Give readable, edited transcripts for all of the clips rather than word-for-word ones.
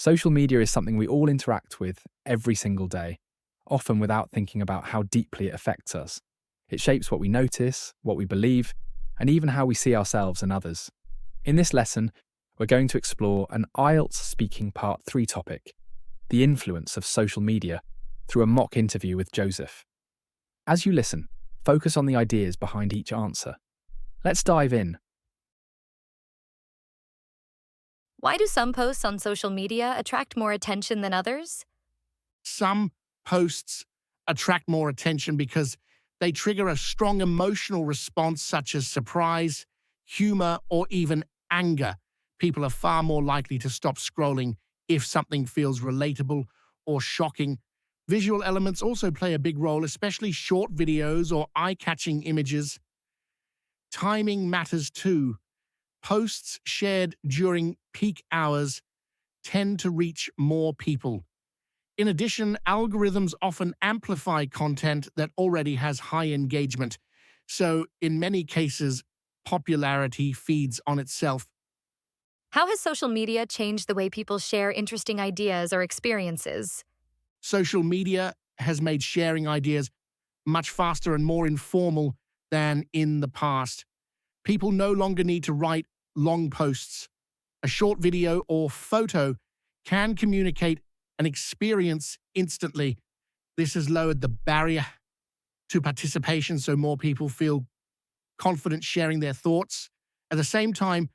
Social media is something we all interact with every single day, often without thinking about how deeply it affects us. It shapes what we notice, what we believe, and even how we see ourselves and others. In this lesson, we're going to explore an IELTS speaking part 3 topic, the influence of social media, through a mock interview with Joseph. As you listen, focus on the ideas behind each answer. Let's dive in. Why do some posts on social media attract more attention than others? Some posts attract more attention because they trigger a strong emotional response such as surprise, humor, or even anger. People are far more likely to stop scrolling if something feels relatable or shocking. Visual elements also play a big role, especially short videos or eye-catching images. Timing matters too. Posts shared during peak hours tend to reach more people. In addition, algorithms often amplify content that already has high engagement. So, in many cases, popularity feeds on itself. How has social media changed the way people share interesting ideas or experiences? Social media has made sharing ideas much faster and more informal than in the past. People no longer need to write long posts. A short video or photo can communicate an experience instantly. This has lowered the barrier to participation so more people feel confident sharing their thoughts. At the same time,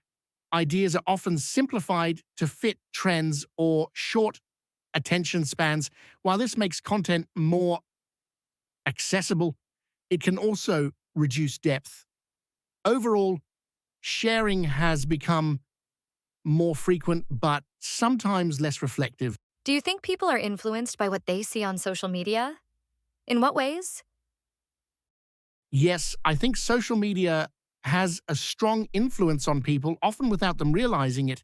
ideas are often simplified to fit trends or short attention spans. While this makes content more accessible, it can also reduce depth. Overall, sharing has become more frequent, but sometimes less reflective. Do you think people are influenced by what they see on social media? In what ways? Yes, I think social media has a strong influence on people, often without them realizing it.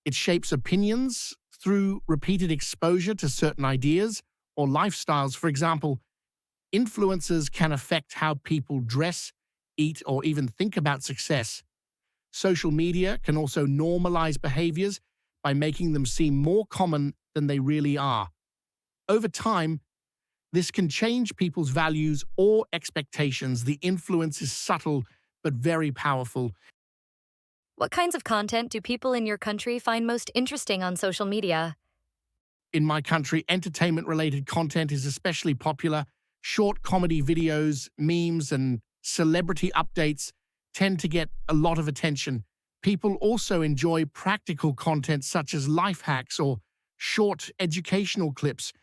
It shapes opinions through repeated exposure to certain ideas or lifestyles. For example, influencers can affect how people dress, eat, or even think about success. Social media can also normalize behaviors by making them seem more common than they really are. Over time, this can change people's values or expectations. The influence is subtle but very powerful. What kinds of content do people in your country find most interesting on social media? In my country, entertainment-related content is especially popular. Short comedy videos, memes, and celebrity updates tend to get a lot of attention. People also enjoy practical content such as life hacks or short educational clips.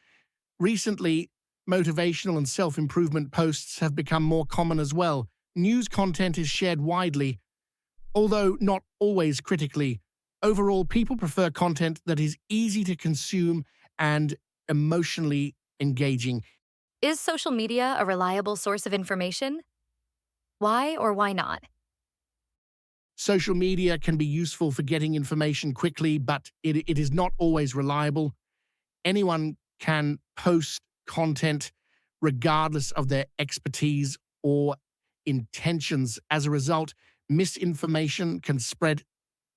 Recently, motivational and self-improvement posts have become more common as well. News content is shared widely, although not always critically. Overall, people prefer content that is easy to consume and emotionally engaging. Is social media a reliable source of information? Why or why not? Social media can be useful for getting information quickly, but it is not always reliable. Anyone can post content regardless of their expertise or intentions. As a result, misinformation can spread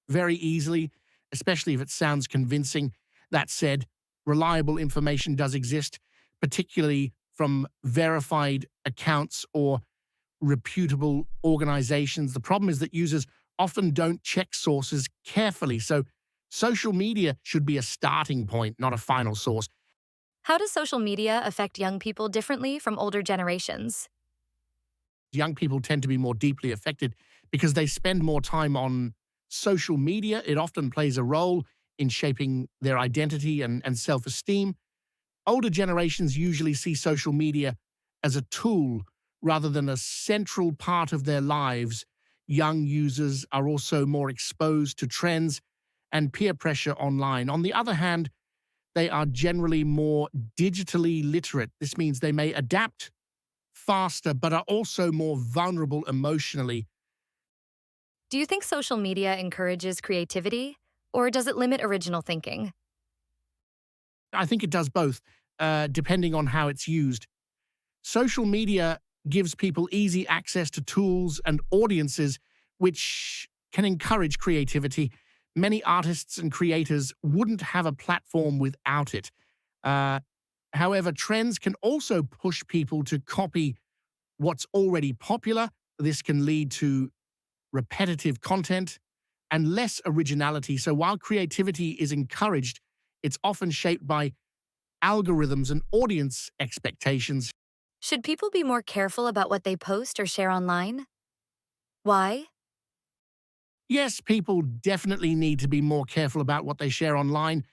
very easily, especially if it sounds convincing. That said, reliable information does exist, particularly from verified accounts or reputable organizations. The problem is that users often don't check sources carefully, so social media should be a starting point, not a final source. How does social media affect young people differently from older generations? Young people tend to be more deeply affected because they spend more time on social media. It often plays a role in shaping their identity and self-esteem. Older generations usually see social media as a tool rather than a central part of their lives. Young users are also more exposed to trends and peer pressure online. On the other hand, they are generally more digitally literate. This means they may adapt faster, but are also more vulnerable emotionally. Do you think social media encourages creativity, or does it limit original thinking? I think it does both, depending on how it's used. Social media gives people easy access to tools and audiences which can encourage creativity, Many artists and creators wouldn't have a platform without it. However, trends can also push people to copy what's already popular. This can lead to repetitive content and less originality. So while creativity is encouraged, it's often shaped by algorithms and audience expectations. Should people be more careful about what they post or share online? Why? Yes, people definitely need to be more careful about what they share online.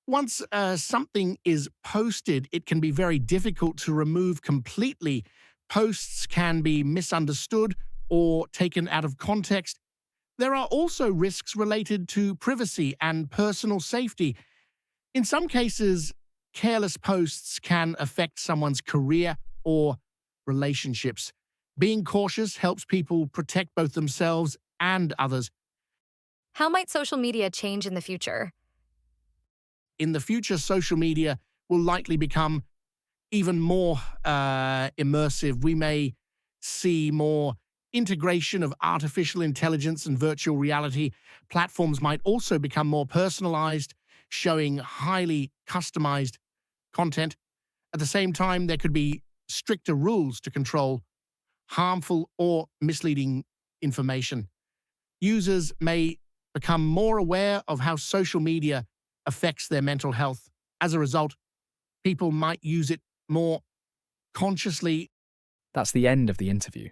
Once something is posted, it can be very difficult to remove completely. Posts can be misunderstood or taken out of context. There are also risks related to privacy and personal safety. In some cases, careless posts can affect someone's career or relationships. Being cautious helps people protect both themselves and others. How might social media change in the future? In the future, social media will likely become even more immersive. We may see more integration of artificial intelligence and virtual reality. Platforms might also become more personalized, showing highly customized content. At the same time, there could be stricter rules to control harmful or misleading information. Users may become more aware of how social media affects their mental health. As a result, people might use it more consciously. That's the end of the interview.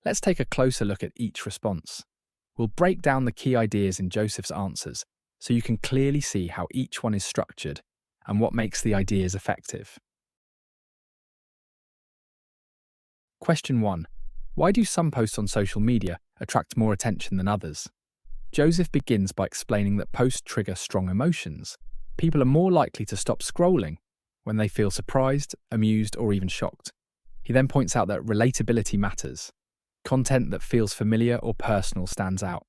Let's take a closer look at each response. We'll break down the key ideas in Joseph's answers so you can clearly see how each one is structured and what makes the ideas effective. Question 1. Why do some posts on social media attract more attention than others? Joseph begins by explaining that posts trigger strong emotions. People are more likely to stop scrolling when they feel surprised, amused, or even shocked. He then points out that relatability matters. Content that feels familiar or personal stands out.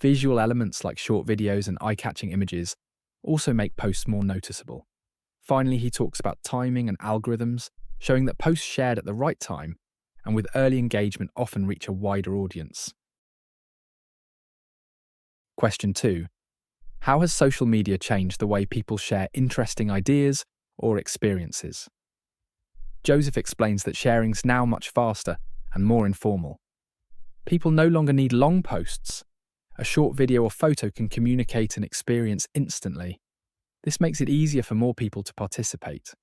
Visual elements like short videos and eye-catching images also make posts more noticeable. Finally, he talks about timing and algorithms, showing that posts shared at the right time and with early engagement often reach a wider audience. Question 2. How has social media changed the way people share interesting ideas or experiences? Joseph explains that sharing's now much faster and more informal. People no longer need long posts. A short video or photo can communicate an experience instantly. This makes it easier for more people to participate.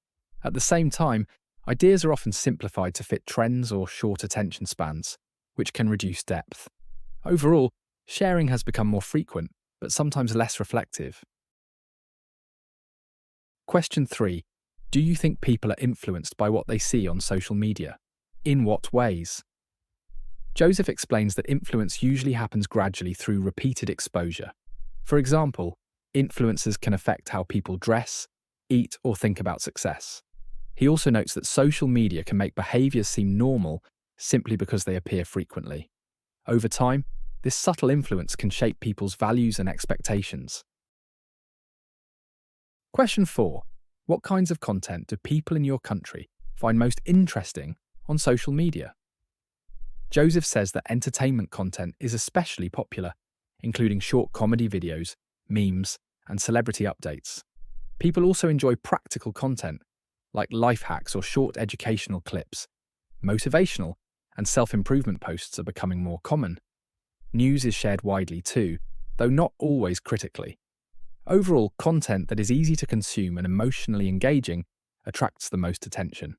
At the same time, ideas are often simplified to fit trends or short attention spans, which can reduce depth. Overall, sharing has become more frequent, but sometimes less reflective. Question 3. Do you think people are influenced by what they see on social media? In what ways? Joseph explains that influence usually happens gradually through repeated exposure. For example, influencers can affect how people dress, eat, or think about success. He also notes that social media can make behaviours seem normal simply because they appear frequently. Over time, this subtle influence can shape people's values and expectations. Question 4. What kinds of content do people in your country find most interesting on social media? Joseph says that entertainment content is especially popular, including short comedy videos, memes, and celebrity updates. People also enjoy practical content, like life hacks or short educational clips. Motivational and self-improvement posts are becoming more common. News is shared widely too, though not always critically. Overall, content that is easy to consume and emotionally engaging attracts the most attention.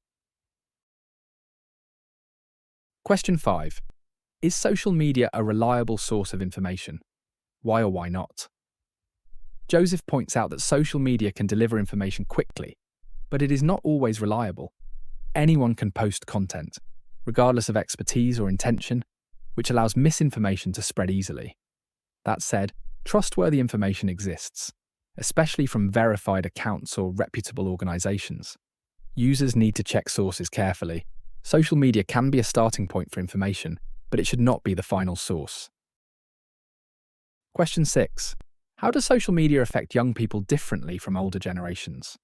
Question 5. Is social media a reliable source of information? Why or why not? Joseph points out that social media can deliver information quickly, but it is not always reliable. Anyone can post content, regardless of expertise or intention, which allows misinformation to spread easily. That said, trustworthy information exists, especially from verified accounts or reputable organizations. Users need to check sources carefully. Social media can be a starting point for information, but it should not be the final source. Question 6. How does social media affect young people differently from older generations?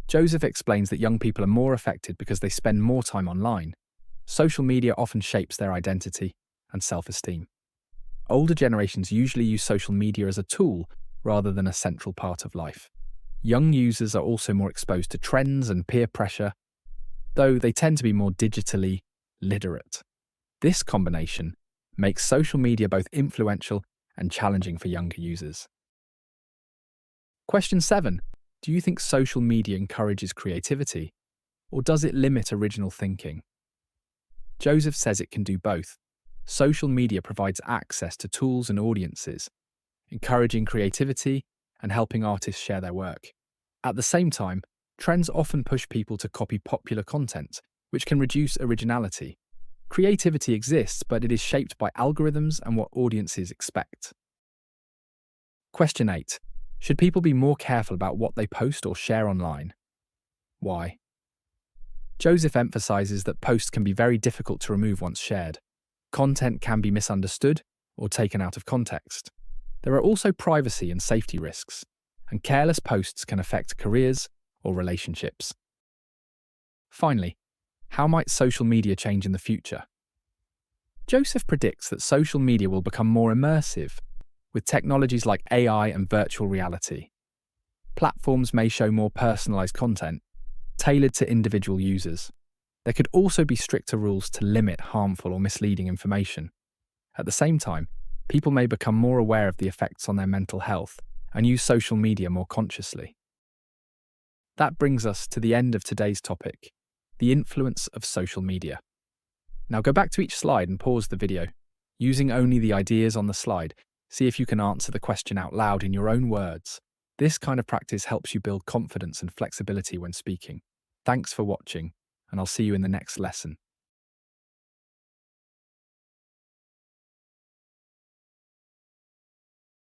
Joseph explains that young people are more affected because they spend more time online. Social media often shapes their identity and self-esteem. Older generations usually use social media as a tool rather than a central part of life. Young users are also more exposed to trends and peer pressure, though they tend to be more digitally literate. This combination makes social media both influential and challenging for younger users. Question 7. Do you think social media encourages creativity, or does it limit original thinking? Joseph says it can do both. Social media provides access to tools and audiences, encouraging creativity and helping artists share their work. At the same time, trends often push people to copy popular content, which can reduce originality. Creativity exists, but it is shaped by algorithms and what audiences expect. Question 8. Should people be more careful about what they post or share online? Why? Joseph emphasizes that posts can be very difficult to remove once shared. Content can be misunderstood or taken out of context. There are also privacy and safety risks, and careless posts can affect careers or relationships. Finally, how might social media change in the future? Joseph predicts that social media will become more immersive, with technologies like AI and virtual reality. Platforms may show more personalized content, tailored to individual users. There could also be stricter rules to limit harmful or misleading information. At the same time, people may become more aware of the effects on their mental health and use social media more consciously. That brings us to the end of today's topic, the influence of social media. Now go back to each slide and pause the video. Using only the ideas on the slide, see if you can answer the question out loud in your own words. This kind of practice helps you build confidence and flexibility when speaking. Thanks for watching, and I'll see you in the next lesson.